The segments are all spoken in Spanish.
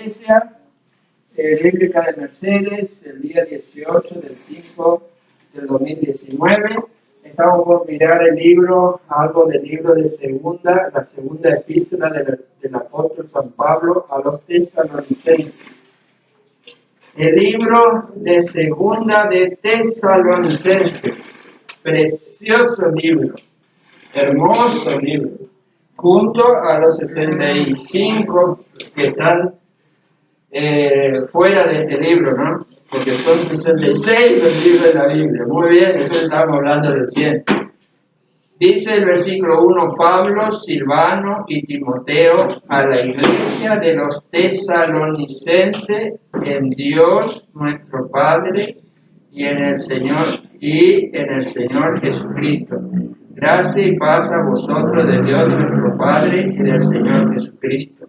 iglesia bíblica de Mercedes, el día 18 del 5 del 2019. Estamos por mirar algo del libro de la segunda epístola del apóstol San Pablo a los tesalonicenses. El libro de segunda de Tesalonicenses, precioso libro, hermoso libro, junto a los 65 que están fuera de este libro, ¿no? Porque son 66 los libros de la Biblia. Muy bien, eso estábamos hablando recién. Dice el versículo 1, Pablo, Silvano y Timoteo a la iglesia de los tesalonicenses en Dios nuestro Padre y en el Señor Jesucristo. Gracia y paz a vosotros de Dios nuestro Padre y del Señor Jesucristo.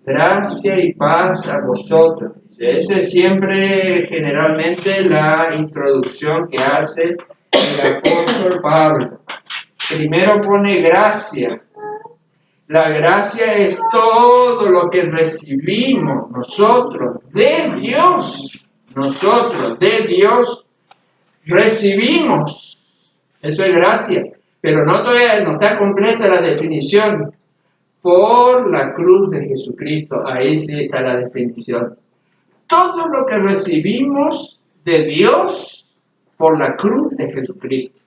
Gracia y paz a vosotros. Esa es siempre generalmente la introducción que hace el apóstol Pablo. Primero pone gracia. La gracia es todo lo que recibimos nosotros de Dios. Nosotros de Dios recibimos. Eso es gracia. Pero todavía no está completa la definición. Por la cruz de Jesucristo. Ahí sí está la definición. Todo lo que recibimos de Dios por la cruz de Jesucristo.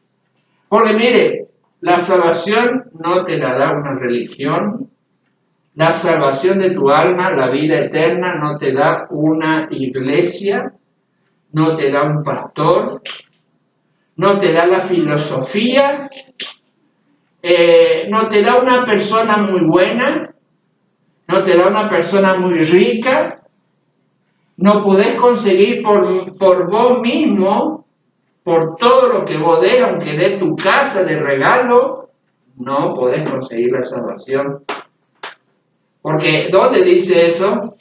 Porque mire, la salvación no te la da una religión. La salvación de tu alma, la vida eterna, no te da una iglesia. No te da un pastor. No te da la filosofía. No te da una persona muy buena, no te da una persona muy rica, no podés conseguir por vos mismo, por todo lo que vos des, aunque des tu casa de regalo, no podés conseguir la salvación. Porque, ¿dónde dice eso?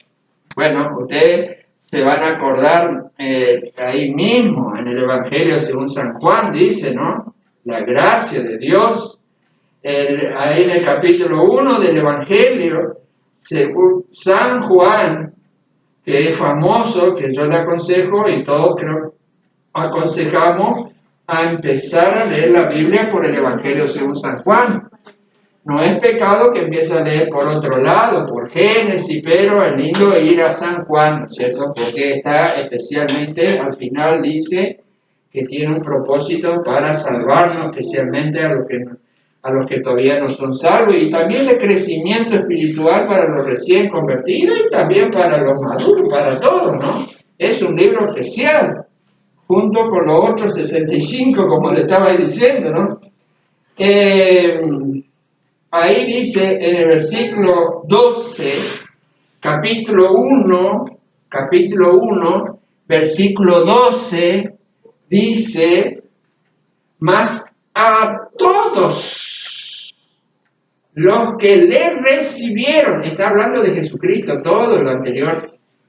Bueno, ustedes se van a acordar ahí mismo, en el Evangelio según San Juan, dice, ¿no? La gracia de Dios. Ahí en el capítulo 1 del Evangelio, según San Juan, que es famoso, que yo le aconsejo y todos creo aconsejamos a empezar a leer la Biblia por el Evangelio según San Juan. No es pecado que empiece a leer por otro lado, por Génesis, pero es lindo ir a San Juan, ¿no es cierto? Porque está especialmente, al final dice que tiene un propósito para salvarnos, especialmente a los que todavía no son salvos, y también de crecimiento espiritual para los recién convertidos y también para los maduros, para todos, ¿no? Es un libro especial, junto con los otros 65, como le estaba diciendo, ¿no? Ahí dice en el versículo 12, capítulo 1, versículo 12, dice, mas a todos los que le recibieron, está hablando de Jesucristo, todo lo anterior,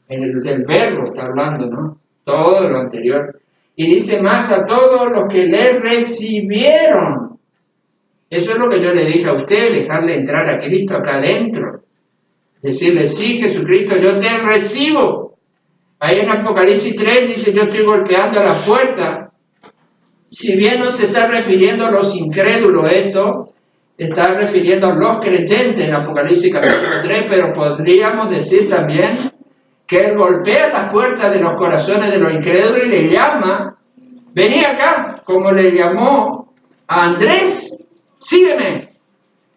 del verbo está hablando, ¿no? Todo lo anterior. Y dice, más a todos los que le recibieron. Eso es lo que yo le dije a usted, dejarle entrar a Cristo acá adentro. Decirle, sí, Jesucristo, yo te recibo. Ahí en Apocalipsis 3 dice, yo estoy golpeando a la puerta. Si bien no se está refiriendo a los incrédulos esto, está refiriendo a los creyentes en Apocalipsis capítulo 3, pero podríamos decir también que Él golpea las puertas de los corazones de los incrédulos y le llama, vení acá, como le llamó a Andrés, sígueme.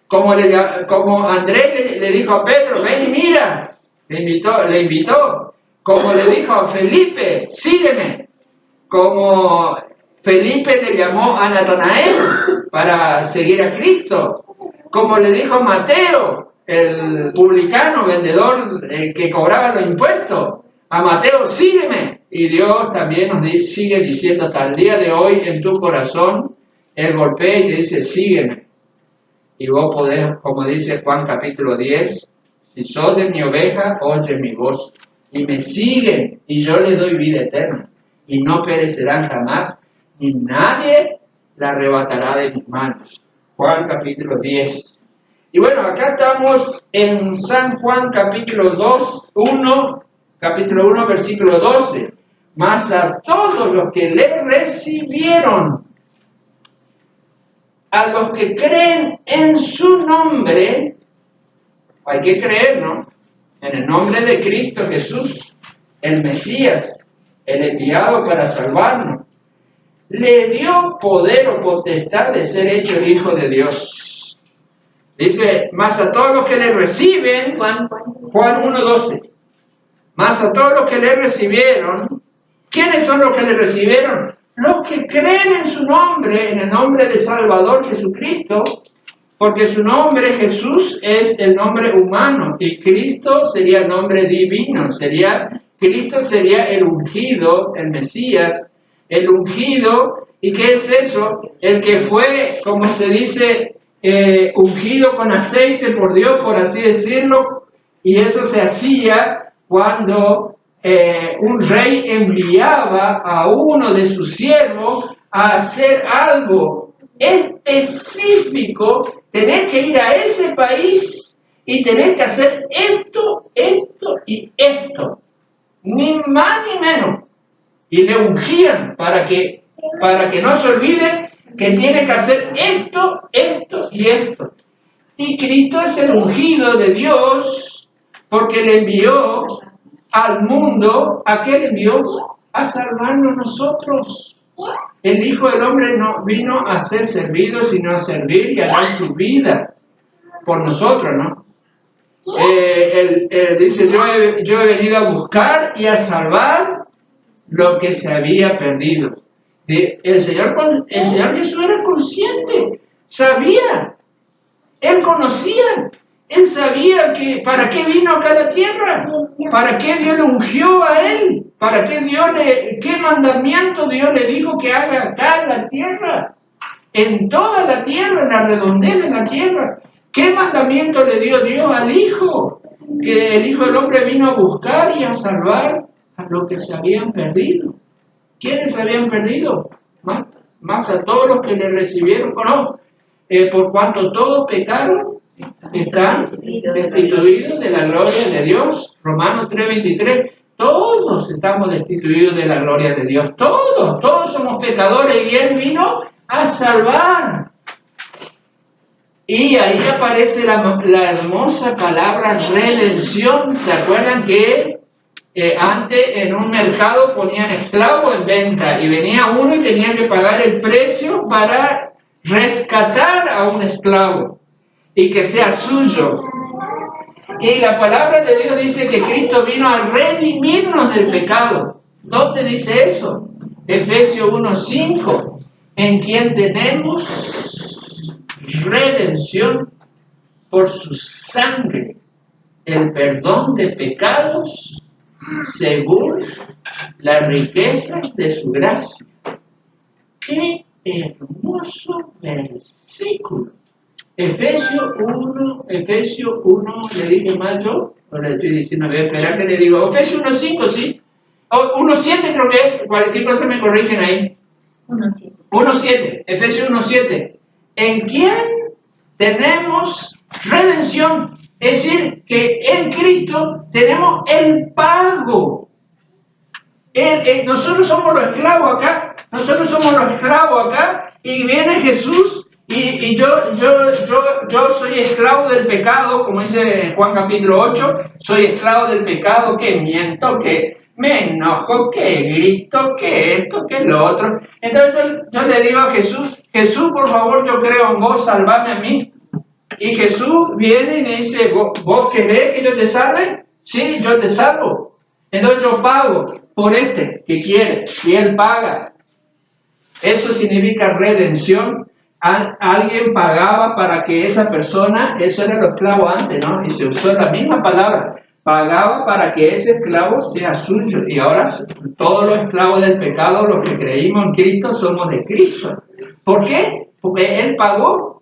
Como Andrés le dijo a Pedro, ven y mira, le invitó. Como le dijo a Felipe, sígueme. Como Felipe le llamó a Natanael para seguir a Cristo. Como le dijo a Mateo, el publicano, vendedor, el que cobraba los impuestos. A Mateo, sígueme. Y Dios también nos sigue diciendo hasta el día de hoy en tu corazón, Él golpea y te dice, sígueme. Y vos podés, como dice Juan capítulo 10, si sos de mi oveja, oye mi voz. Y me siguen, y yo les doy vida eterna. Y no perecerán jamás, ni nadie la arrebatará de mis manos. Juan capítulo 10. Y bueno, acá estamos en San Juan capítulo 1, versículo 12. Mas a todos los que le recibieron, a los que creen en su nombre, hay que creer, ¿no? En el nombre de Cristo Jesús, el Mesías, el enviado para salvarnos, le dio poder o potestad de ser hecho hijo de Dios. Dice, más a todos los que le reciben, Juan 1:12, más a todos los que le recibieron. ¿Quiénes son los que le recibieron? Los que creen en su nombre, en el nombre de Salvador Jesucristo, porque su nombre, Jesús, es el nombre humano y Cristo sería el nombre divino. Cristo sería el ungido, el Mesías, el ungido. ¿Y qué es eso? El que fue, como se dice, ungido con aceite por Dios, por así decirlo, y eso se hacía cuando un rey enviaba a uno de sus siervos a hacer algo específico. Tenés que ir a ese país y tenés que hacer esto, esto y esto, ni más ni menos. Y le ungían para que no se olvide que tiene que hacer esto, esto y esto. Y Cristo es el ungido de Dios porque le envió al mundo. ¿A qué le envió? A salvarnos nosotros. El Hijo del Hombre no vino a ser servido, sino a servir y a dar su vida por nosotros, ¿no? Dice, yo he venido a buscar y a salvar lo que se había perdido. El Señor Jesús era consciente, sabía, Él conocía, Él sabía que para qué vino acá a la tierra, para qué Dios le ungió a Él, para qué qué mandamiento Dios le dijo que haga acá en la tierra, en toda la tierra, en la redondez de la tierra. ¿Qué mandamiento le dio Dios al Hijo? Que el Hijo del Hombre vino a buscar y a salvar a los que se habían perdido. ¿Quiénes se habían perdido? Más a todos los que le recibieron, ¿no? Por cuanto todos pecaron, están destituidos de la gloria de Dios. Romanos 3:23. Todos estamos destituidos de la gloria de Dios. Todos somos pecadores y Él vino a salvar. Y ahí aparece la hermosa palabra redención. ¿Se acuerdan que antes en un mercado ponían esclavos en venta y venía uno y tenía que pagar el precio para rescatar a un esclavo y que sea suyo? Y la palabra de Dios dice que Cristo vino a redimirnos del pecado. ¿Dónde dice eso? Efesios 1:5, en quien tenemos redención por su sangre, el perdón de pecados según la riqueza de su gracia. ¡Qué hermoso versículo! Efesios 1, le dije mal yo, o le estoy diciendo, voy a esperar que le digo, Efesios 1:5, ¿sí? O 1:7 creo que, cualquier cosa me corrigen ahí. 1:7, Efesios 1:7. En quien tenemos redención, es decir, que en Cristo tenemos el pago. Nosotros somos los esclavos acá, y viene Jesús. Y yo soy esclavo del pecado, como dice Juan capítulo 8, soy esclavo del pecado, que miento, que me enojo, que grito, que esto, que lo otro. Entonces yo le digo a Jesús, por favor, yo creo en vos, salvame a mí. Y Jesús viene y me dice, ¿vos querés que yo te salve? Sí, yo te salvo. Entonces yo pago por que quiere, y Él paga. Eso significa redención. Alguien pagaba para que esa persona, eso era los esclavos antes, ¿no? Y se usó la misma palabra, pagaba para que ese esclavo sea suyo. Y ahora todos los esclavos del pecado, los que creímos en Cristo, somos de Cristo. ¿Por qué? Porque Él pagó.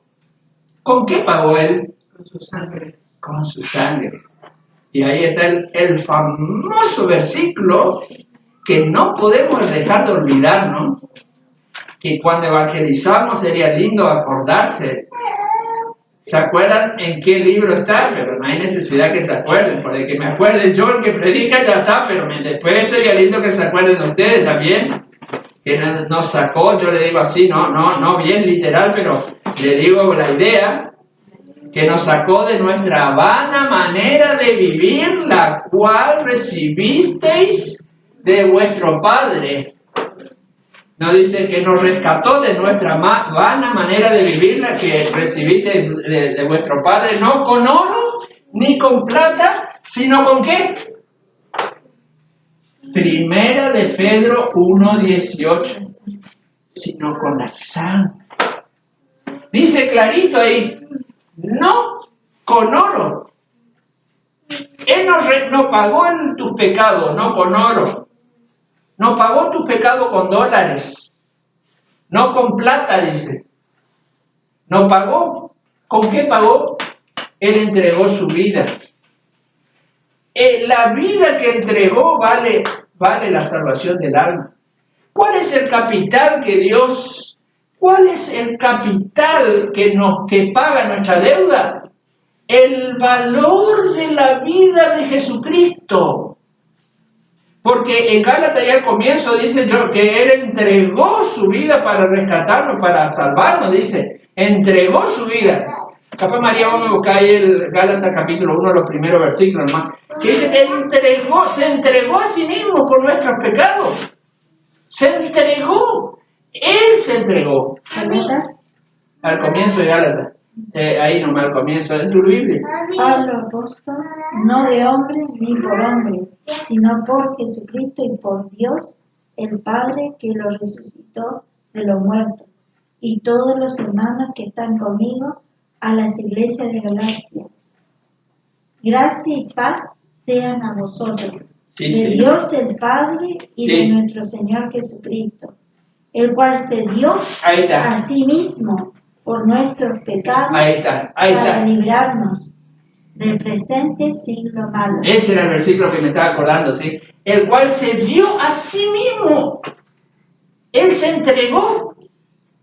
¿Con qué pagó Él? Con su sangre. Con su sangre. Y ahí está el famoso versículo que no podemos dejar de olvidar, ¿no? Que cuando evangelizamos sería lindo acordarse. ¿Se acuerdan en qué libro está? Pero no hay necesidad que se acuerden, porque que me acuerde yo el que predica ya está, pero después sería lindo que se acuerden de ustedes también, que nos sacó, yo le digo así, no bien literal, pero le digo la idea, que nos sacó de nuestra vana manera de vivir, la cual recibisteis de vuestro Padre. Nos dice que nos rescató de nuestra vana manera de vivir, la que recibiste de vuestro Padre, no con oro ni con plata, sino con ¿qué? Primera de Pedro 1:18, sino con la sangre. Dice clarito ahí, no con oro. Él no pagó tus pecados, no con oro. No pagó tus pecados con dólares, no con plata, dice. No pagó. ¿Con qué pagó? Él entregó su vida. La vida que entregó vale la salvación del alma. ¿Cuál es el capital cuál es el capital que paga nuestra deuda? El valor de la vida de Jesucristo. Porque en Gálatas ya al comienzo dice que Él entregó su vida para rescatarnos, para salvarnos, dice. Entregó su vida. Capaz María, vamos a buscar ahí el Gálatas capítulo 1, los primeros versículos más. Que dice, se entregó a sí mismo por nuestros pecados. Se entregó. Él se entregó. Al comienzo de Gálatas. Ahí nomás al comienzo, en tu Biblia. Pablo apóstol, no de hombre ni por hombre, sino por Jesucristo y por Dios, el Padre que lo resucitó de los muertos, y todos los hermanos que están conmigo a las iglesias de Galacia. Gracia y paz sean a vosotros, Sí, de Dios el Padre y de nuestro Señor Jesucristo, el cual se dio a sí mismo por nuestros pecados para librarnos del presente siglo malo. Ese era el versículo que me estaba acordando, ¿sí? El cual se dio a sí mismo. Él se entregó.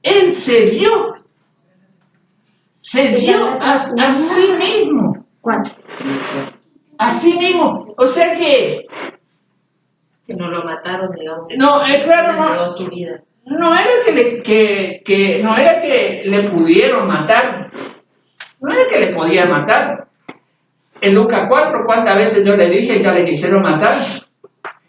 Él se dio. Se dio a sí mismo. ¿Cuánto? A sí mismo. O sea que no lo mataron, digamos. No, claro, no. Su vida. No era no era que le pudieron matar. No era que le podían matar. En Lucas 4, ¿cuántas veces yo le dije ya le quisieron matar?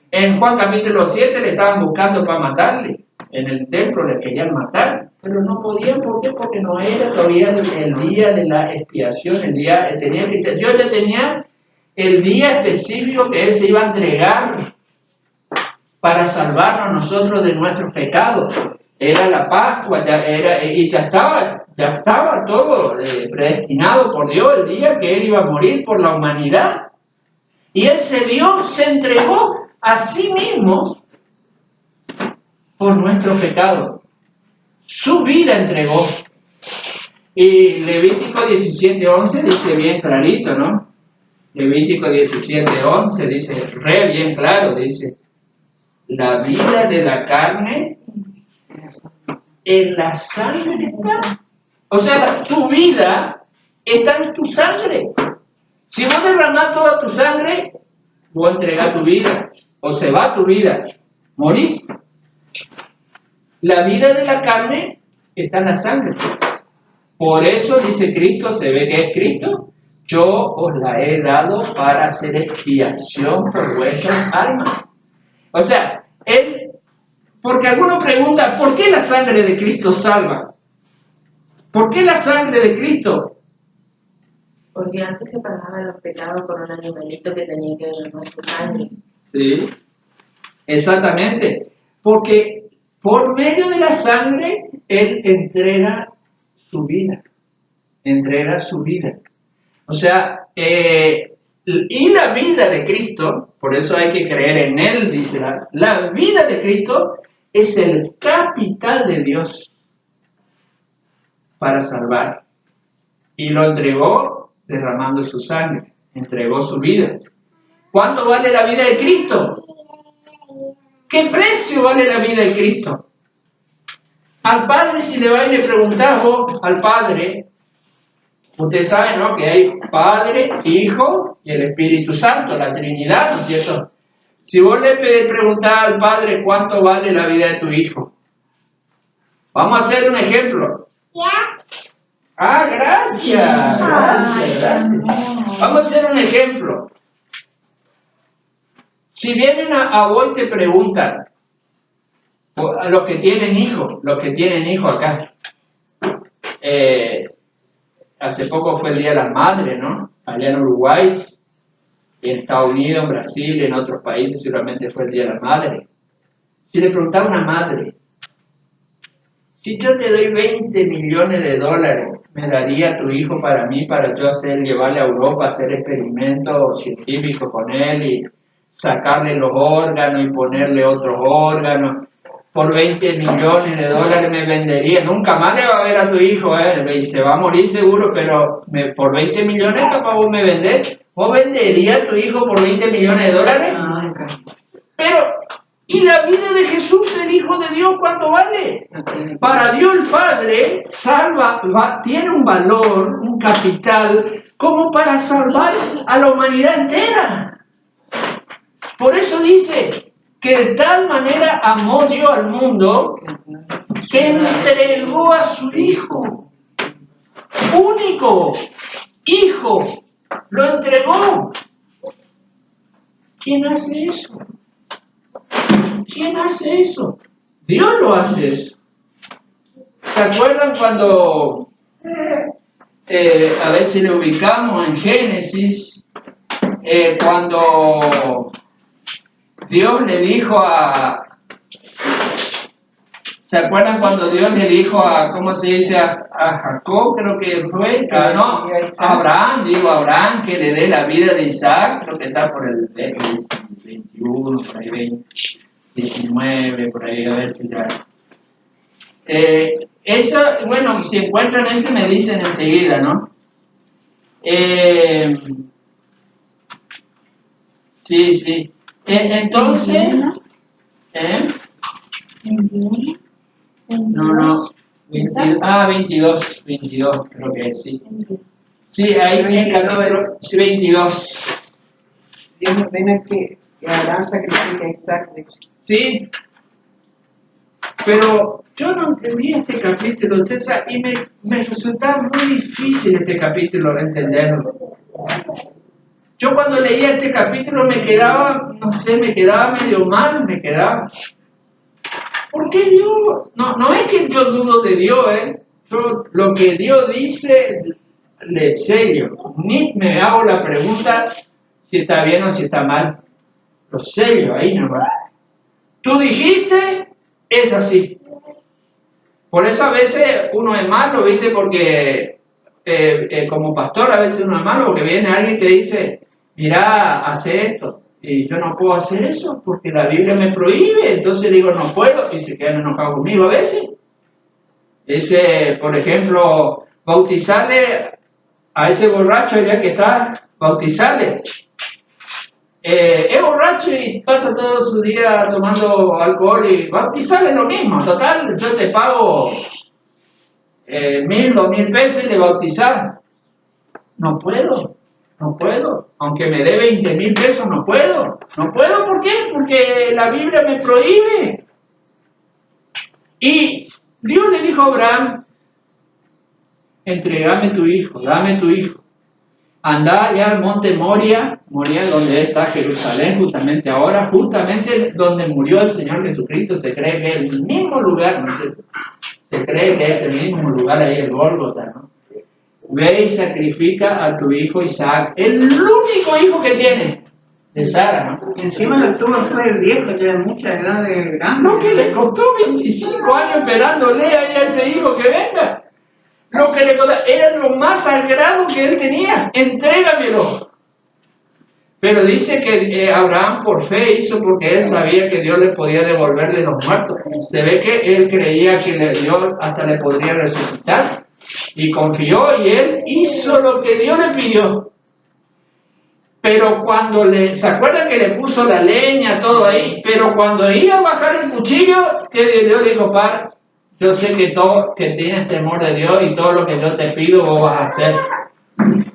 En Juan capítulo 7 le estaban buscando para matarle. En el templo le querían matar, pero no podían. ¿Por qué? Porque no era todavía el día de la expiación. Dios ya tenía el día específico que Él se iba a entregar para salvarnos nosotros de nuestros pecados. Era la Pascua, y ya estaba todo predestinado por Dios, el día que Él iba a morir por la humanidad. Y Él se entregó a sí mismo por nuestros pecados. Su vida entregó. Y Levítico 17:11 dice bien clarito, ¿no? Levítico 17:11 dice, bien claro, dice, la vida de la carne en la sangre está. O sea, tu vida está en tu sangre. Si vos derramás toda tu sangre, vos entregás tu vida, o se va tu vida, morís. La vida de la carne está en la sangre. Por eso dice Cristo, se ve que es Cristo, yo os la he dado para hacer expiación por vuestras almas. O sea, porque algunos preguntan, ¿por qué la sangre de Cristo salva? ¿Por qué la sangre de Cristo? Porque antes se pagaban los pecados con un animalito que tenía que derramar su sangre. Sí, exactamente. Porque por medio de la sangre, Él entrega su vida. Entrega su vida. O sea, y la vida de Cristo, por eso hay que creer en Él, dice la vida de Cristo es el capital de Dios para salvar. Y lo entregó derramando su sangre, entregó su vida. ¿Cuánto vale la vida de Cristo? ¿Qué precio vale la vida de Cristo? Al Padre, si le vais y le preguntás vos al Padre, Ustedes saben, ¿no?, que hay Padre, Hijo y el Espíritu Santo, la Trinidad, ¿no es cierto? Si vos le preguntás al Padre cuánto vale la vida de tu hijo, vamos a hacer un ejemplo. Ah, gracias. Vamos a hacer un ejemplo. Si vienen a vos y te preguntan, a los que tienen hijos acá, hace poco fue el Día de las Madres, ¿no? Allá en Uruguay, en Estados Unidos, en Brasil, en otros países seguramente fue el Día de las Madres. Si le preguntaba a una madre, si yo te doy 20 millones de dólares, ¿me daría a tu hijo para mí, para yo llevarle a Europa, hacer experimentos científicos con él y sacarle los órganos y ponerle otros órganos? Por 20 millones de dólares me vendería. Nunca más le va a ver a tu hijo, y se va a morir seguro, pero por 20 millones capaz vos me vendés. ¿Vos venderías a tu hijo por 20 millones de dólares? Pero, ¿y la vida de Jesús, el Hijo de Dios, cuánto vale? Para Dios el Padre tiene un valor, un capital, como para salvar a la humanidad entera. Por eso dice que de tal manera amó Dios al mundo que entregó a su Hijo, único Hijo, lo entregó. ¿Quién hace eso? ¿Quién hace eso? Dios lo hace eso. ¿Se acuerdan cuando, a ver si lo ubicamos en Génesis, cuando Dios le dijo ¿se acuerdan cuando Dios le dijo ¿cómo se dice? A Jacob, creo que fue, a Abraham, que le dé la vida de Isaac, creo que está por el 21, por ahí 20, 19, por ahí, a ver si ya. Eso, bueno, si encuentran ese me dicen enseguida, ¿no? Sí. Entonces, 21. No, 22, creo que sí. Sí, ahí en el capítulo 22. Dios ven que Abraham sacrifica a Isaac. Sí, pero yo no entendía este capítulo, y me resultaba muy difícil este capítulo entenderlo. Yo cuando leía este capítulo me quedaba medio mal, ¿Por qué Dios? No es que yo dudo de Dios, Yo lo que Dios dice, le sello. Ni me hago la pregunta si está bien o si está mal. Lo sello ahí nomás. Tú dijiste, es así. Por eso a veces uno es malo, ¿viste? Porque como pastor a veces uno es malo porque viene alguien y te dice, mirá, hace esto. Y yo no puedo hacer eso porque la Biblia me prohíbe, entonces digo no puedo y se quedan enojados conmigo a veces. Por ejemplo, bautizarle a ese borracho ya que está, bautizarle. Es borracho y pasa todo su día tomando alcohol y bautizarle lo mismo. Total, yo te pago 1.000, 2.000 pesos y le bautizar. No puedo. Aunque me dé 20.000 pesos, no puedo. ¿Por qué? Porque la Biblia me prohíbe. Y Dios le dijo a Abraham, entregame tu hijo, dame tu hijo. Andá allá al monte Moria, donde está Jerusalén, justamente ahora, justamente donde murió el Señor Jesucristo. Se cree que es el mismo lugar, ¿no? Se cree que es el mismo lugar ahí, el Gólgota, ¿no? Ve y sacrifica a tu hijo Isaac, el único hijo que tiene, de Sara, ¿no? Encima lo tuvo fue viejo, ya de mucha edad de grande. No, que le costó 25 años esperándole a ese hijo que venga. Lo que le costó era lo más sagrado que él tenía, entrégamelo. Pero dice que Abraham por fe hizo porque él sabía que Dios le podía devolver de los muertos. Se ve que él creía que Dios hasta le podría resucitar. Y confió y él hizo lo que Dios le pidió. Pero cuando ¿se acuerdan que le puso la leña, todo ahí? Pero cuando iba a bajar el cuchillo, que Dios dijo, yo sé que tienes temor de Dios y todo lo que yo te pido vos vas a hacer.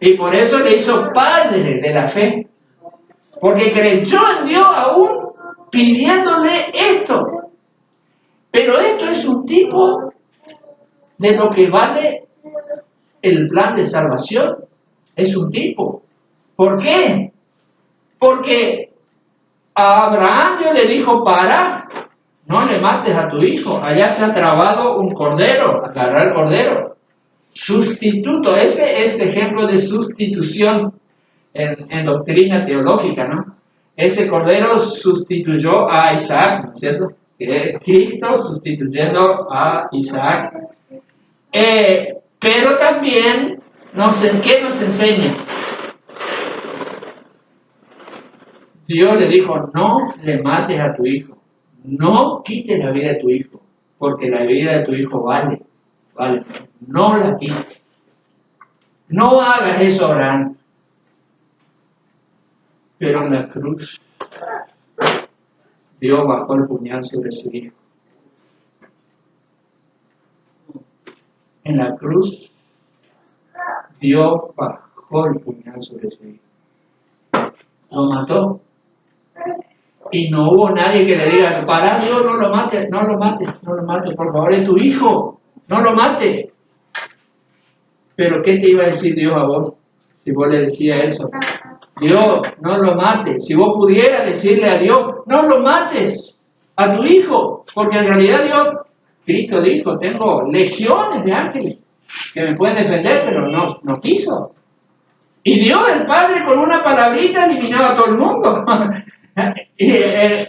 Y por eso le hizo padre de la fe. Porque creyó en Dios aún pidiéndole esto. Pero esto es un tipo de lo que vale el plan de salvación. Es un tipo. ¿Por qué? Porque a Abraham Dios le dijo, para, no le mates a tu hijo. Allá está trabado un cordero, agarrar el cordero. Sustituto, ese es ejemplo de sustitución en doctrina teológica, ¿no? Ese cordero sustituyó a Isaac, ¿no es cierto? Que es Cristo sustituyendo a Isaac. Pero también, ¿qué nos enseña? Dios le dijo, no le mates a tu hijo, no quites la vida de tu hijo, porque la vida de tu hijo vale, no la quites. No hagas eso, Abraham. Pero en la cruz, Dios bajó el puñal sobre su hijo. En la cruz, Dios bajó el puñal sobre su hijo. Lo mató. Y no hubo nadie que le diga, para Dios, no lo mates, por favor, es tu hijo, no lo mates. Pero ¿qué te iba a decir Dios a vos si vos le decías eso? Dios, no lo mates. Si vos pudieras decirle a Dios, no lo mates a tu hijo, porque en realidad Cristo dijo, tengo legiones de ángeles que me pueden defender, pero no quiso. Y Dios, el Padre, con una palabrita eliminaba a todo el mundo.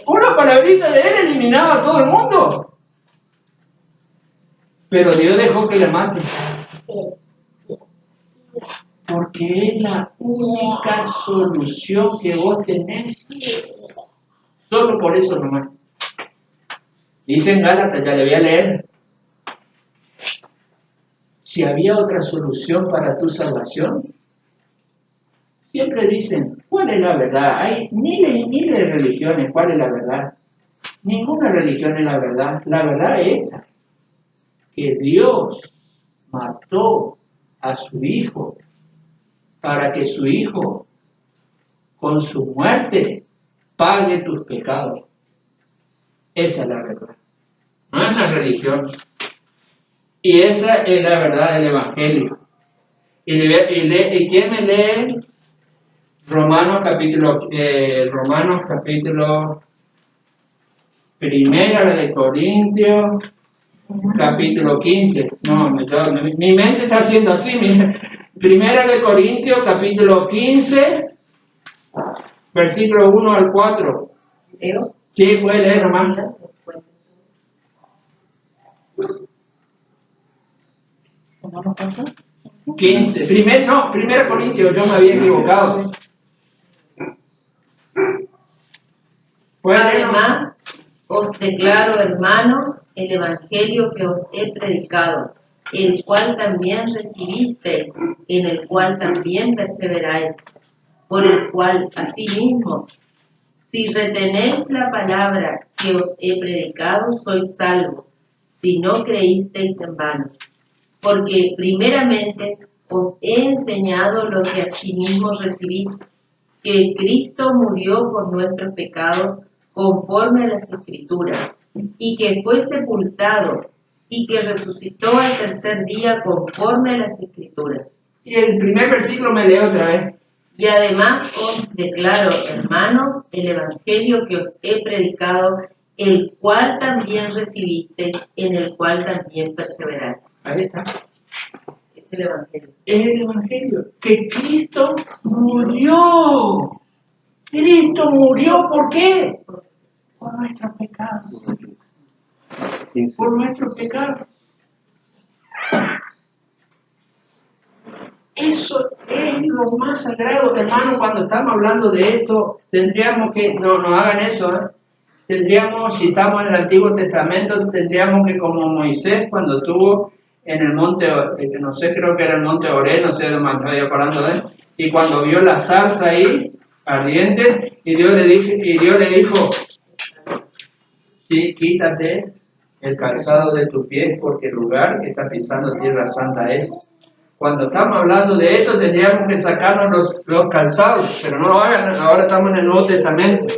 Una palabrita de Él eliminaba a todo el mundo. Pero Dios dejó que le mate. Porque es la única solución que vos tenés. Solo por eso nomás. Dice en Gálatas, ya le voy a leer. Si había otra solución para tu salvación, siempre dicen, ¿cuál es la verdad? Hay miles y miles de religiones, ¿cuál es la verdad? Ninguna religión es la verdad. La verdad es esta, que Dios mató a su hijo para que su hijo, con su muerte, pague tus pecados. Esa es la verdad. No es la religión. Y esa es la verdad del Evangelio. ¿Y quién me lee? Romanos capítulo Primera de Corintios, capítulo 15. No, mi mente está haciendo así. Primera de Corintios, capítulo 15, versículo 1 al 4. ¿Leo? Sí, puede leer nomás. 15. Primera Corintios, yo me había equivocado. Además, os declaro, hermanos, el evangelio que os he predicado, el cual también recibisteis, en el cual también perseveráis, por el cual asimismo, si retenéis la palabra que os he predicado, sois salvos, si no creísteis en vano. Porque primeramente os he enseñado lo que asimismo recibí, que Cristo murió por nuestros pecados conforme a las Escrituras, y que fue sepultado, y que resucitó al tercer día conforme a las Escrituras. Y el primer versículo me lee otra vez. Y además os declaro, hermanos, el evangelio que os he predicado, el cual también recibisteis, en el cual también perseveráis. Ahí está. Es el evangelio. Es el evangelio. Que Cristo murió. Cristo murió, ¿por qué? Por nuestros pecados. Por nuestros pecados. Eso es lo más sagrado, hermano. Cuando estamos hablando de esto, tendríamos que, no hagan eso, tendríamos, si estamos en el Antiguo Testamento, tendríamos que, como Moisés, cuando estuvo en el monte, no sé, creo que era el monte Oré, no sé de dónde me estoy hablando de él, y cuando vio la zarza ahí, ardiente, y Dios le dijo, sí, quítate, el calzado de tus pies, porque el lugar que está pisando tierra santa es. Cuando estamos hablando de esto, tendríamos que sacarnos los calzados, pero no lo hagan, ahora estamos en el Nuevo Testamento.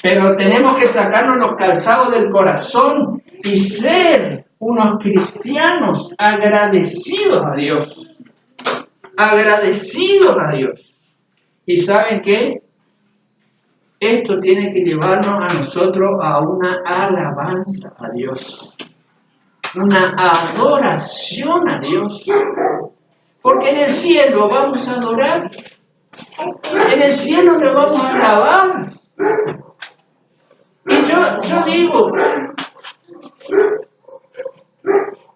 Pero tenemos que sacarnos los calzados del corazón y ser unos cristianos agradecidos a Dios. Agradecidos a Dios. ¿Y saben qué? Esto tiene que llevarnos a nosotros a una alabanza a Dios. Una adoración a Dios. Porque en el cielo vamos a adorar. En el cielo le vamos a alabar. Y yo digo,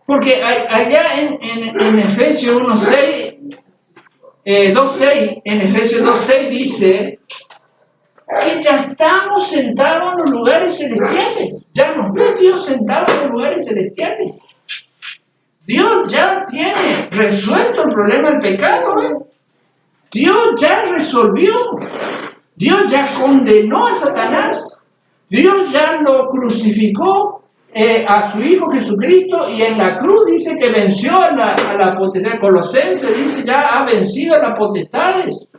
porque allá en Efesios 1:6, 2:6, en Efesios 2:6 dice que ya estamos sentados en los lugares celestiales. Ya nos ve Dios sentados en los lugares celestiales. Dios ya tiene resuelto el problema del pecado, ¿eh? Dios ya resolvió. Dios ya condenó a Satanás. Dios ya lo crucificó a su Hijo Jesucristo, y en la cruz dice que venció a la potestad. Colosenses dice ya ha vencido a las potestades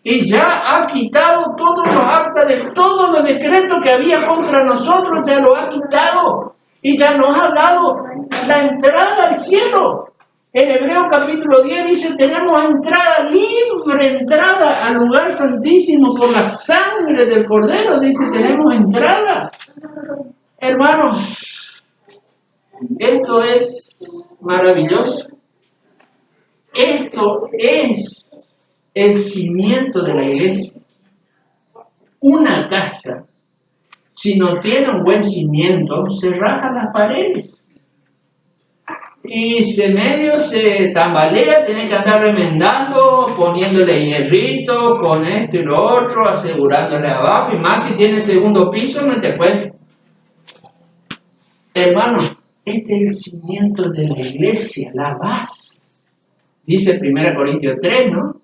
y ya ha quitado todos los actas de todos los decretos que había contra nosotros, ya lo ha quitado y ya nos ha dado la entrada al cielo. En Hebreos capítulo 10 dice, tenemos entrada, libre entrada al lugar santísimo por la sangre del Cordero. Dice, tenemos entrada. Hermanos, esto es maravilloso. Esto es el cimiento de la iglesia. Una casa, si no tiene un buen cimiento, se rajan las paredes. Y si medio se tambalea, tiene que andar remendando, poniéndole hierrito, con esto y lo otro, asegurándole abajo, y más si tiene segundo piso, no te cuento. Hermano, este es el cimiento de la iglesia, la base. Dice 1 Corintios 3, ¿no?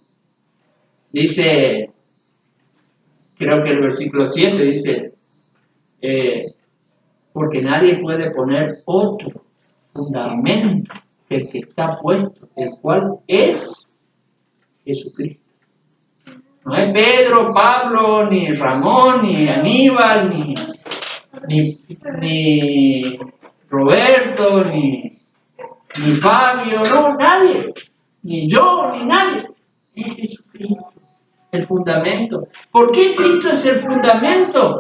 Dice, creo que el versículo 7 dice, porque nadie puede poner otro fundamento que el que está puesto, el cual es Jesucristo. No es Pedro, Pablo, ni Ramón, ni Aníbal, ni Roberto, ni Fabio, no, nadie, ni yo, ni nadie. Es Jesucristo, el fundamento. ¿Por qué Cristo es el fundamento?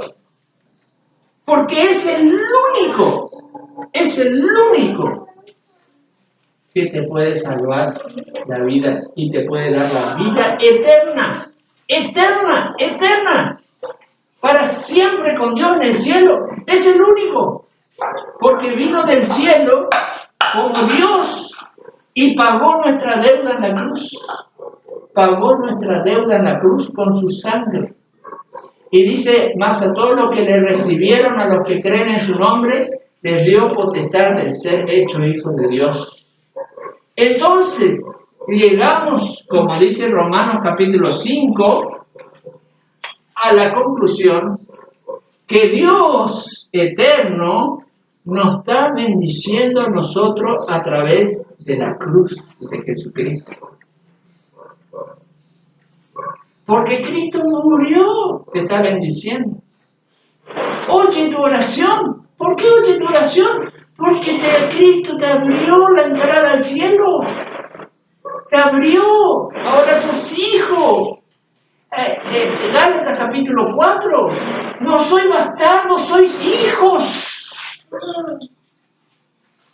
Porque es el único que te puede salvar la vida y te puede dar la vida eterna, para siempre con Dios en el cielo. Es el único, porque vino del cielo como Dios y pagó nuestra deuda en la cruz. Pagó nuestra deuda en la cruz con su sangre. Y dice, más a todos los que le recibieron, a los que creen en su nombre, les dio potestad de ser hechos hijos de Dios. Entonces, llegamos, como dice Romanos capítulo 5, a la conclusión que Dios eterno nos está bendiciendo a nosotros a través de la cruz de Jesucristo. Porque Cristo murió, te está bendiciendo. Oye tu oración. ¿Por qué oye tu oración? Porque Cristo te abrió la entrada al cielo. Te abrió. Ahora sos hijo. Gálatas capítulo 4. No soy bastardo, sois hijos.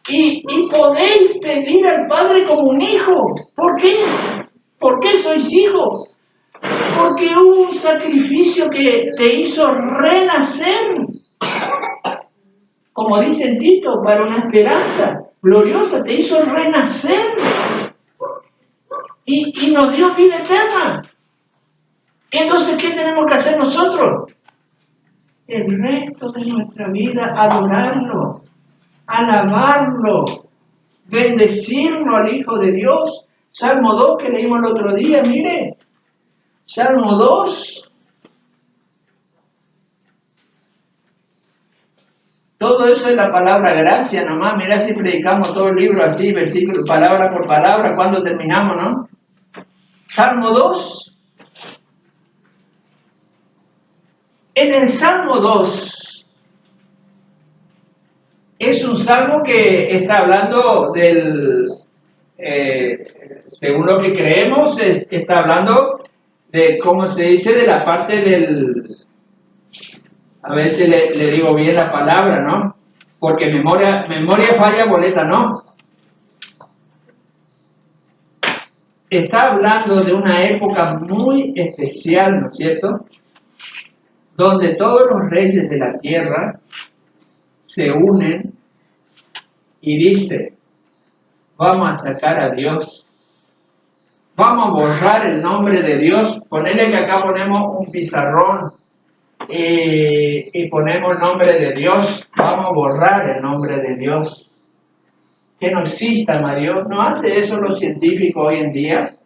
Y podéis pedir al Padre como un hijo. ¿Por qué? ¿Por qué sois hijos? Porque hubo un sacrificio que te hizo renacer. Como dice en Tito, para una esperanza gloriosa, te hizo renacer. Y nos dio vida eterna. Entonces, ¿qué tenemos que hacer nosotros? El resto de nuestra vida, adorarlo, alabarlo, bendecirlo al Hijo de Dios. Salmo 2 que leímos el otro día, mire. Salmo 2. Todo eso es la palabra gracia nomás. Mira si predicamos todo el libro así, versículo, palabra por palabra, cuando terminamos, ¿no? Salmo 2. En el Salmo 2 es un salmo que está hablando del, según lo que creemos, está hablando de, ¿cómo se dice? De la parte del, a veces le digo bien la palabra, ¿no? Porque memoria falla, boleta no. Está hablando de una época muy especial, ¿no es cierto? Donde todos los reyes de la tierra se unen y dicen, vamos a sacar a Dios. Vamos a borrar el nombre de Dios. Ponerle que acá ponemos un pizarrón y ponemos el nombre de Dios. Vamos a borrar el nombre de Dios. Que no exista más Dios. ¿No hace eso los científicos hoy en día?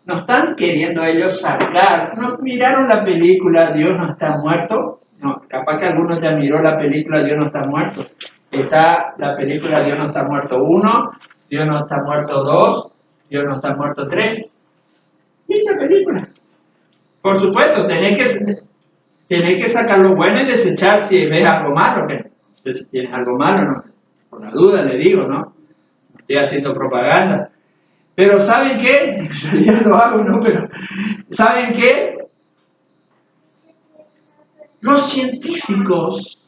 No están queriendo ellos sacar. ¿No miraron la película Dios no está muerto? No, capaz que algunos ya miró la película Dios no está muerto. Está la película Dios no está muerto 1, Dios no está muerto 2, Dios no está muerto 3. ¿Y la película? Por supuesto, tenés que sacar lo bueno y desechar si ves algo malo. Si tienes algo malo, no, por la duda le digo, ¿no? No estoy haciendo propaganda. Pero ¿saben qué? En realidad lo hago, ¿no? Pero ¿saben qué? Los científicos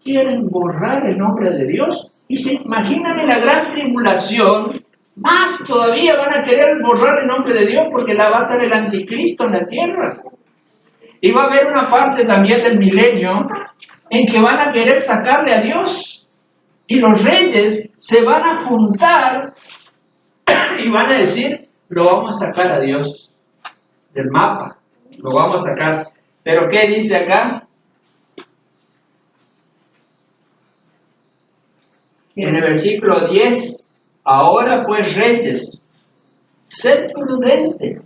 quieren borrar el nombre de Dios. Y se imaginan la gran tribulación, más todavía van a querer borrar el nombre de Dios porque va a estar el anticristo en la tierra. Y va a haber una parte también del milenio en que van a querer sacarle a Dios. Y los reyes se van a juntar y van a decir, lo vamos a sacar a Dios del mapa. Lo vamos a sacar. ¿Pero qué dice acá? En el versículo 10, ahora pues reyes, sed prudentes,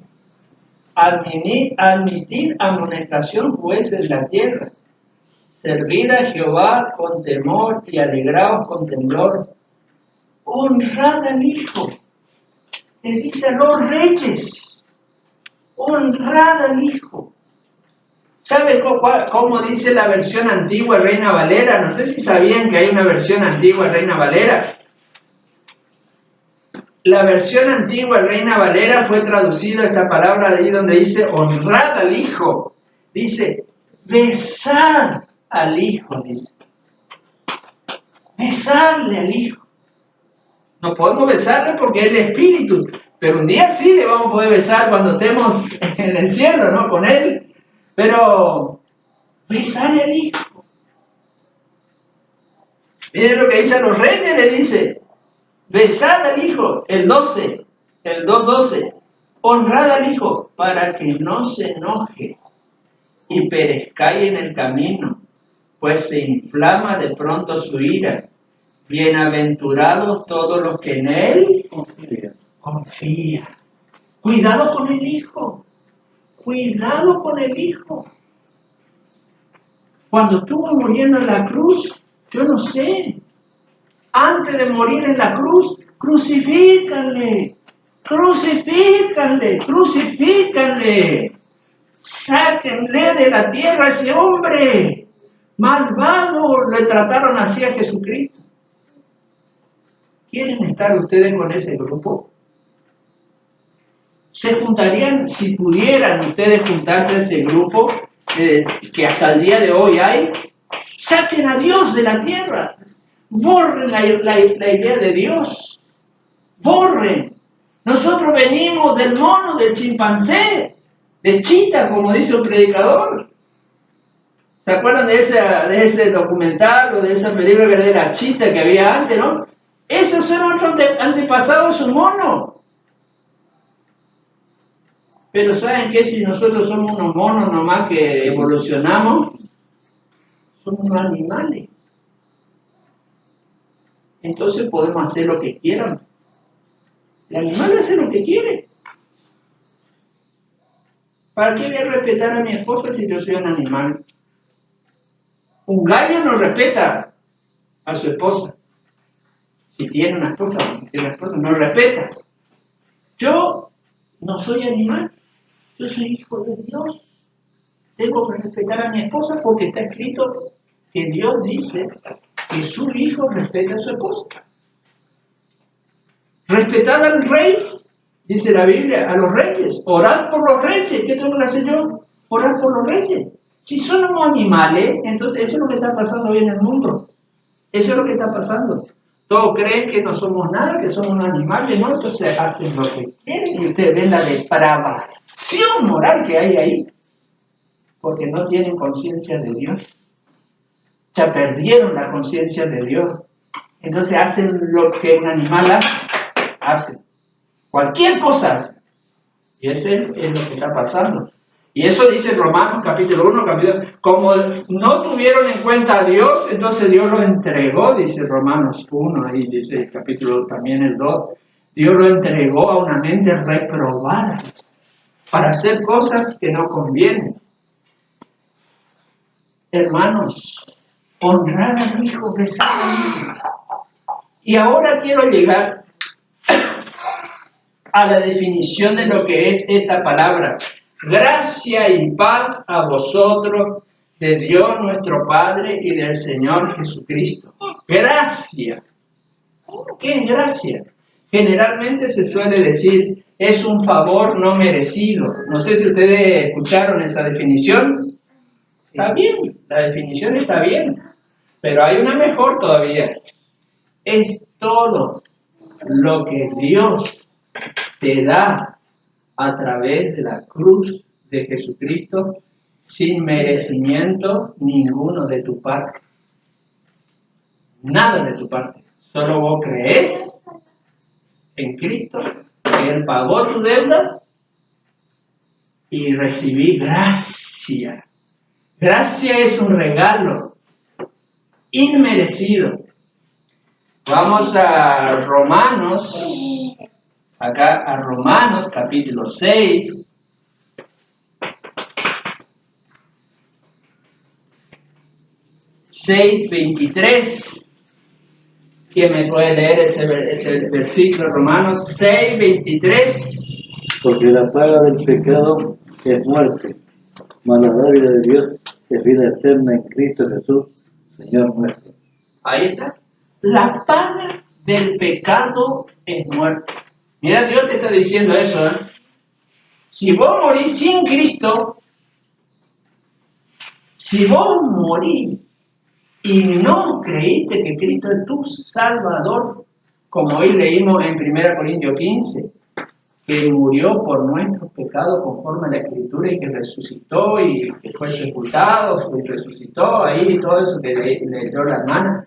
admitir amonestación jueces de la tierra, servid a Jehová con temor y alegraos con temblor, honrad al Hijo. Le dice a los reyes, honrad al Hijo. ¿Sabe cómo dice la versión antigua Reina Valera? No sé si sabían que hay una versión antigua Reina Valera. La versión antigua Reina Valera fue traducida esta palabra de ahí donde dice honrad al Hijo. Dice besad al Hijo, dice. Besadle al Hijo. No podemos besarle porque es el Espíritu, pero un día sí le vamos a poder besar cuando estemos en el cielo, ¿no? Con Él. Pero besarle al Hijo. Miren lo que dice a los reyes, le dice, besad al Hijo, el 12, el 2:12, honrad al Hijo para que no se enoje y perezcáis en el camino, pues se inflama de pronto su ira. Bienaventurados todos los que en Él confían. Cuidado con el Hijo. Cuidado con el Hijo. Cuando estuvo muriendo en la cruz, yo no sé, antes de morir en la cruz, crucifícanle, crucifícanle, crucifícanle. Sáquenle de la tierra a ese hombre. Malvado, le trataron así a Jesucristo. ¿Quieren estar ustedes con ese grupo? ¿Se juntarían, si pudieran ustedes juntarse a ese grupo que hasta el día de hoy hay? Saquen a Dios de la tierra. Borren la idea de Dios. Borren. Nosotros venimos del mono, del chimpancé, de chita, como dice un predicador. ¿Se acuerdan de ese documental o de esa película que era de la chita que había antes, no? Esos son nuestros antepasados humanos. Pero ¿saben qué? Si nosotros somos unos monos nomás que evolucionamos, somos unos animales. Entonces podemos hacer lo que quieran. El animal hace lo que quiere. ¿Para qué voy a respetar a mi esposa si yo soy un animal? Un gallo no respeta a su esposa. Si tiene una esposa o no tiene una esposa, no respeta. Yo no soy animal, yo soy hijo de Dios. Tengo que respetar a mi esposa porque está escrito que Dios dice que su hijo respeta a su esposa. Respetad al rey, dice la Biblia, a los reyes. Orad por los reyes. ¿Qué tengo que hacer yo? Orar por los reyes. Si somos animales, entonces eso es lo que está pasando hoy en el mundo. Eso es lo que está pasando. Todos creen que no somos nada, que somos animales, ¿no? Entonces hacen lo que quieren y ustedes ven la depravación moral que hay ahí. Porque no tienen conciencia de Dios. Ya perdieron la conciencia de Dios. Entonces hacen lo que un animal hace. Cualquier cosa hace. Y ese es lo que está pasando. Y eso dice Romanos capítulo 1, como no tuvieron en cuenta a Dios, entonces Dios lo entregó, dice Romanos 1, ahí dice el capítulo también el 2, Dios lo entregó a una mente reprobada para hacer cosas que no convienen. Hermanos, honrar al Hijo, besar al Hijo. Y ahora quiero llegar a la definición de lo que es esta palabra. Gracia y paz a vosotros, de Dios nuestro Padre y del Señor Jesucristo. Gracia. ¿Qué es gracia? Generalmente se suele decir, es un favor no merecido. No sé si ustedes escucharon esa definición. Está bien, la definición está bien, pero hay una mejor todavía. Es todo lo que Dios te da a través de la cruz de Jesucristo, sin merecimiento ninguno de tu parte. Nada de tu parte. Solo vos crees en Cristo, que Él pagó tu deuda y recibí gracia. Gracia es un regalo inmerecido. Vamos a Romanos, acá a Romanos capítulo 6. 6:23. ¿Quién me puede leer ese versículo? Romanos 6:23. Porque la paga del pecado es muerte, mas la dádiva de Dios es vida eterna en Cristo Jesús, Señor nuestro. Ahí está. La paga del pecado es muerte. Mira, Dios te está diciendo eso, ¿eh? Si vos morís sin Cristo, si vos morís y no creíste que Cristo es tu Salvador, como hoy leímos en 1 Corintios 15, que murió por nuestros pecados conforme a la Escritura y que resucitó y que fue sepultado y resucitó, ahí todo eso que leyó la hermana.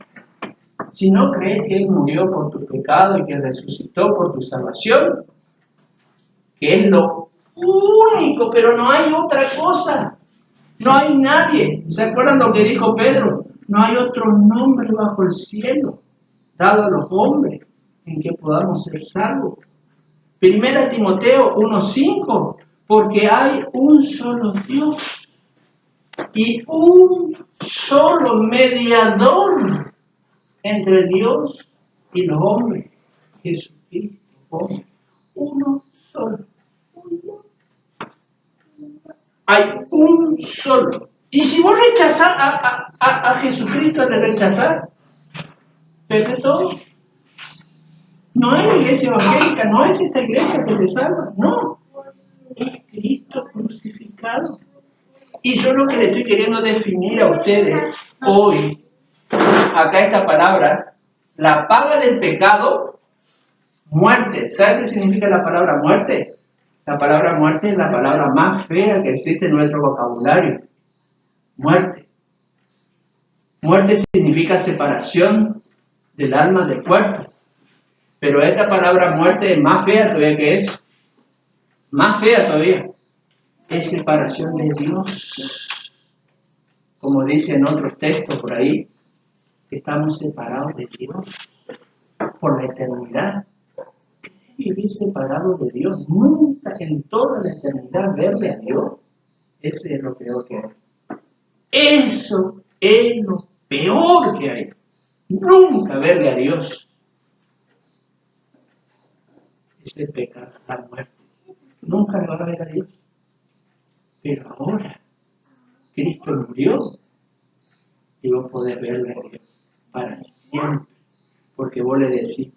Si no crees que Él murió por tus pecados y que resucitó por tu salvación, que es lo único, pero no hay otra cosa, no hay nadie. ¿Se acuerdan lo que dijo Pedro? No hay otro nombre bajo el cielo dado a los hombres en que podamos ser salvos. 1 Timoteo 1:5, porque hay un solo Dios y un solo mediador entre Dios y los hombres, Jesucristo, hombre. Uno solo. Hay un solo. Y si vos rechazás a Jesucristo, le rechazás, pero todo. No es iglesia evangélica, no es esta iglesia que te salva, no. Es Cristo crucificado. Y yo lo que le estoy queriendo definir a ustedes hoy, acá esta palabra, la paga del pecado, muerte. ¿Sabe qué significa la palabra muerte? La palabra muerte es la palabra más fea que existe en nuestro vocabulario. Muerte. Muerte significa separación del alma del cuerpo. Pero esta palabra muerte es más fea todavía que eso. Más fea todavía. Es separación de Dios. Como dice en otros textos por ahí, estamos separados de Dios por la eternidad. Vivir separados de Dios, nunca en toda la eternidad verle a Dios, ese es lo peor que hay. Eso es lo peor que hay. nunca verle a Dios, es el pecado, la muerte. Nunca lo va a ver a Dios. Pero ahora, Cristo murió y vos podés verle a Dios para siempre. Porque vos le decís,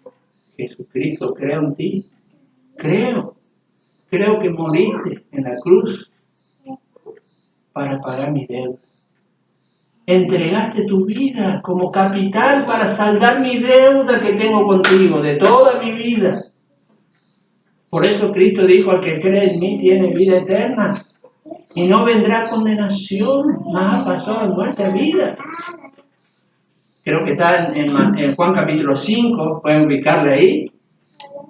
Jesucristo, creo en ti. Creo que moriste en la cruz para pagar mi deuda. Entregaste tu vida como capital para saldar mi deuda que tengo contigo de toda mi vida. Por eso Cristo dijo, al que cree en mí tiene vida eterna y no vendrá condenación, más ha pasado de muerte a vida. Creo que está en Juan capítulo 5, pueden ubicarle ahí.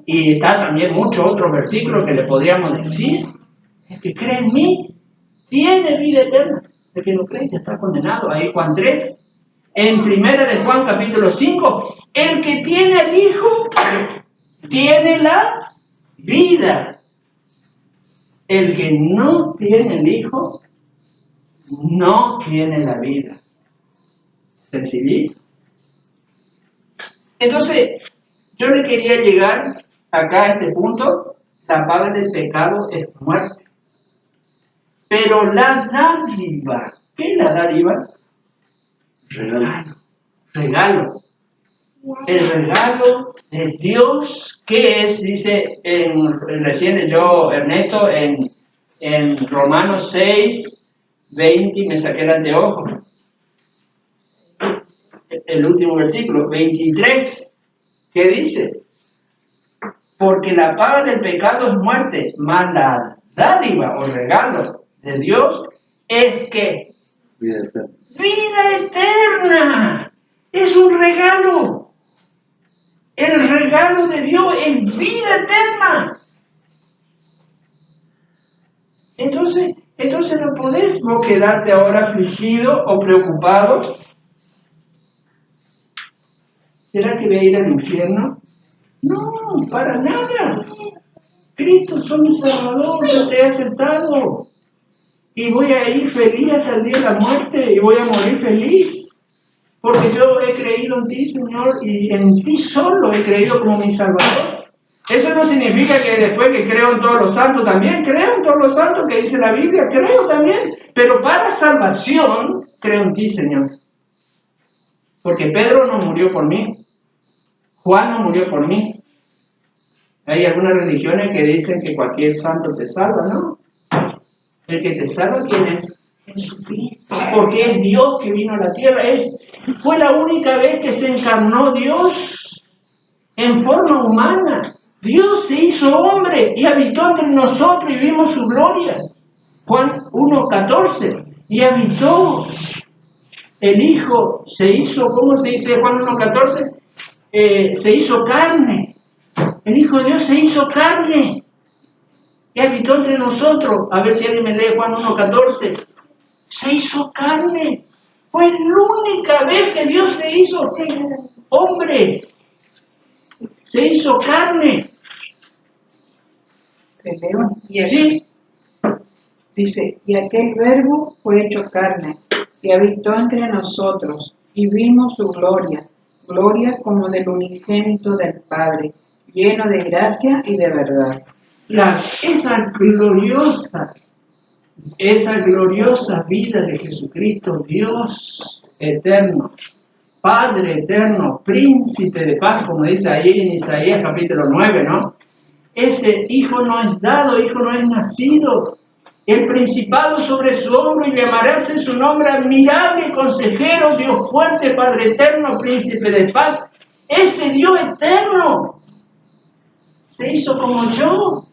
Y está también muchos otros versículos que le podríamos decir. El que cree en mí tiene vida eterna. El que no cree ya está condenado. Ahí Juan 3. En primera de Juan capítulo 5. El que tiene al Hijo tiene la vida. El que no tiene el Hijo no tiene la vida. ¿Sencillito? Entonces, yo le quería llegar acá a este punto. La paga del pecado es muerte. Pero la dádiva, ¿qué es la dádiva? Regalo. El regalo de Dios, ¿qué es? Dice recién Ernesto, en Romanos 6, 20, me saqué el anteojo. El último versículo, 23, ¿qué dice? Porque la paga del pecado es muerte, mas la dádiva o regalo de Dios es que vida eterna. Es un regalo. El regalo de Dios es vida eterna. Entonces no podés vos quedarte ahora afligido o preocupado. ¿Será que voy a ir al infierno? No, para nada. Cristo, soy mi Salvador, yo te he aceptado. Y voy a ir feliz hasta el día de la muerte y voy a morir feliz. Porque yo he creído en ti, Señor, y en ti solo he creído como mi Salvador. Eso no significa que después que creo en todos los santos también, creo en todos los santos que dice la Biblia, creo también. Pero para salvación, creo en ti, Señor. Porque Pedro no murió por mí. Juan no murió por mí. Hay algunas religiones que dicen que cualquier santo te salva, ¿no? El que te salva, ¿quién es? Jesucristo. Porque es Dios que vino a la tierra. Fue la única vez que se encarnó Dios en forma humana. Dios se hizo hombre y habitó entre nosotros y vimos su gloria. Juan 1:14. Y habitó. El Hijo se hizo, ¿cómo se dice Juan 1:14? Se hizo carne. El Hijo de Dios se hizo carne y habitó entre nosotros. A ver si alguien me lee Juan 1:14. Se hizo carne. Fue la única vez que Dios se hizo hombre. Se hizo carne. Sí. Dice, y aquel verbo fue hecho carne y habitó entre nosotros y vimos su gloria. Gloria como del unigénito del Padre, lleno de gracia y de verdad. Esa gloriosa vida de Jesucristo, Dios eterno, Padre eterno, príncipe de paz, como dice ahí en Isaías capítulo 9, ¿no? Ese hijo no es dado, hijo no es nacido. El principado sobre su hombro y llamarás su nombre admirable, consejero, Dios fuerte, Padre eterno, príncipe de paz. Ese Dios eterno se hizo como yo,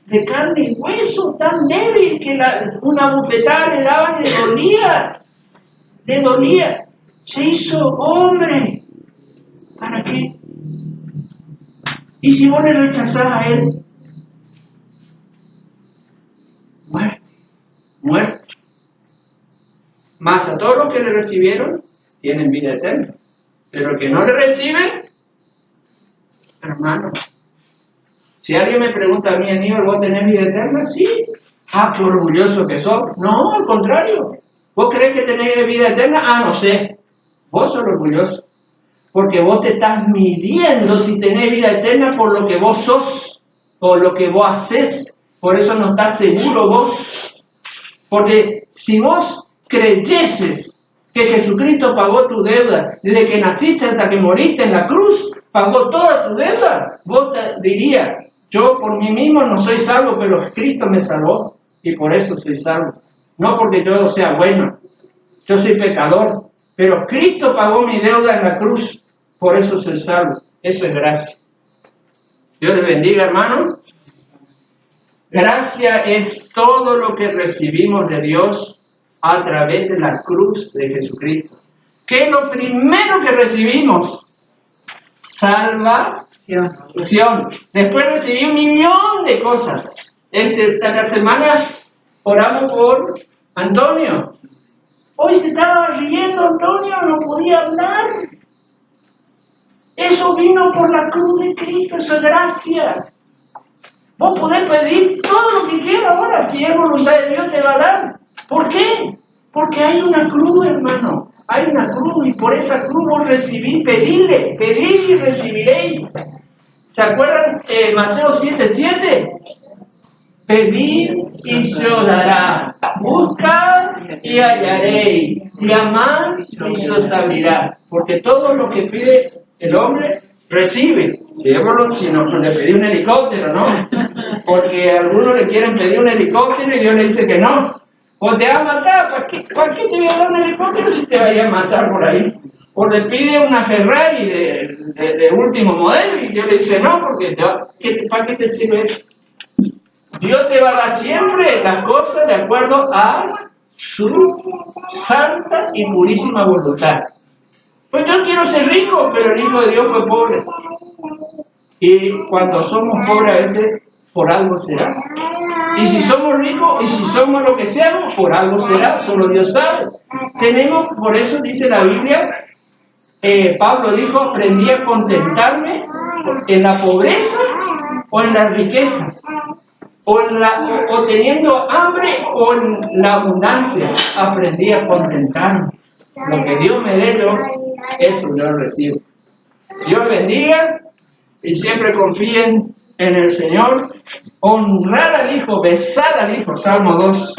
de carne y hueso, tan débil que una bofetada le daban y le dolía. Se hizo hombre. ¿Para qué? Y si vos le rechazás a él, muerte. Mas a todos los que le recibieron, tienen vida eterna. Pero el que no le recibe, hermano, si alguien me pregunta a mí, Aníbal, ¿vos tenés vida eterna? Sí. Ah, qué orgulloso que sos. No, al contrario. ¿Vos creés que tenés vida eterna? Ah, no sé. Vos sos orgulloso. Porque vos te estás midiendo si tenés vida eterna por lo que vos sos, por lo que vos haces. Por eso no estás seguro vos. Porque si vos creyeses que Jesucristo pagó tu deuda, desde que naciste hasta que moriste en la cruz, pagó toda tu deuda, vos te dirías, yo por mí mismo no soy salvo, pero Cristo me salvó y por eso soy salvo. No porque yo sea bueno, yo soy pecador, pero Cristo pagó mi deuda en la cruz, por eso soy salvo. Eso es gracia. Dios te bendiga, hermano. Gracia es todo lo que recibimos de Dios a través de la cruz de Jesucristo. ¿Qué es lo primero que recibimos? Salvación. Después recibí 1.000.000 de cosas. Esta semana oramos por Antonio. Hoy se estaba riendo Antonio, no podía hablar. Eso vino por la cruz de Cristo, eso es gracia. Vos podés pedir todo lo que quieras ahora, si es voluntad de Dios te va a dar. ¿Por qué? Porque hay una cruz, hermano. Hay una cruz y por esa cruz vos recibís, pedidle, pedid y recibiréis. ¿Se acuerdan Mateo 7:7? Pedid y se os dará, buscad y hallaréis, llamad y se os abrirá. Porque todo lo que pide el hombre, recibe. Si no, le pedí un helicóptero, ¿no? Porque algunos le quieren pedir un helicóptero y Dios le dice que no. O te va a matar, ¿para qué te voy a dar un helicóptero si te vaya a matar por ahí? O le pide una Ferrari de último modelo y Dios le dice no, porque ¿para qué te sirve eso? Dios te va a dar siempre las cosas de acuerdo a su santa y purísima voluntad. Pues yo quiero ser rico, pero el Hijo de Dios fue pobre. Y cuando somos pobres a veces, por algo será. Y si somos ricos, y si somos lo que seamos, por algo será, solo Dios sabe. Por eso dice la Biblia, Pablo dijo, aprendí a contentarme en la pobreza o en las riquezas. O teniendo hambre o en la abundancia, aprendí a contentarme. Lo que Dios me dé, eso yo recibo. Dios bendiga y siempre confíen en el Señor. Honrar al Hijo, besar al Hijo, Salmo 2.